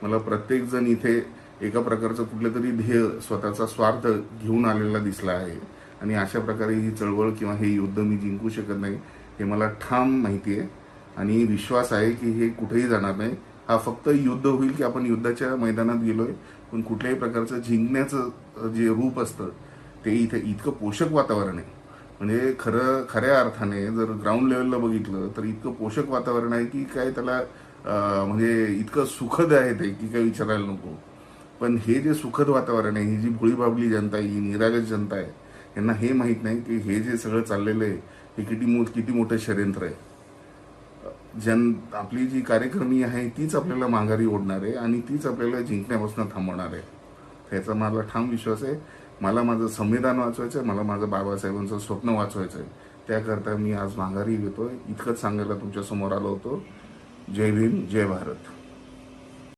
मला प्रत्येकजण इथे एका प्रकारचं कुठलं तरी ध्येय, स्वतःचा स्वार्थ घेऊन आलेला दिसला आहे आणि अशा प्रकारे ही चळवळ किंवा हे युद्ध मी जिंकू शकत नाही हे मला ठाम माहिती आहे आणि विश्वास आहे की हे कुठेही जाणार नाही. हा फक्त युद्ध होईल की आपण युद्धाच्या मैदानात गेलोय, पण कुठल्याही प्रकारचं जिंकण्याचं जे रूप असतं ते इथे इतकं पोषक वातावरण आहे. म्हणजे खऱ्या अर्थाने जर ग्राउंड लेवलला बघितलं तर इतकं पोषक वातावरण आहे की काय त्याला म्हणजे इतकं सुखद आहे ते की काही विचारायला नको. पण हे जे सुखद वातावरण आहे, ही जी भोळीबाबली जनता आहे, ही निरागस जनता आहे, यांना हे माहीत नाही की हे जे सगळं चाललेलं आहे हे किती मोठं षडयंत्र आहे. आपली जी कार्यकर्मी आहे तीच आपल्याला माघारी ओढणार आहे आणि तीच आपल्याला जिंकण्यापासून थांबवणार आहे. त्याचा मला ठाम विश्वास आहे. मला माझं संविधान वाचवायचं आहे, मला माझं बाबासाहेबांचं स्वप्न वाचवायचं आहे. त्याकरता मी आज माघारी येतोय. इतकंच सांगायला तुमच्या समोर आलो होतो. जय भीम, जय भारत.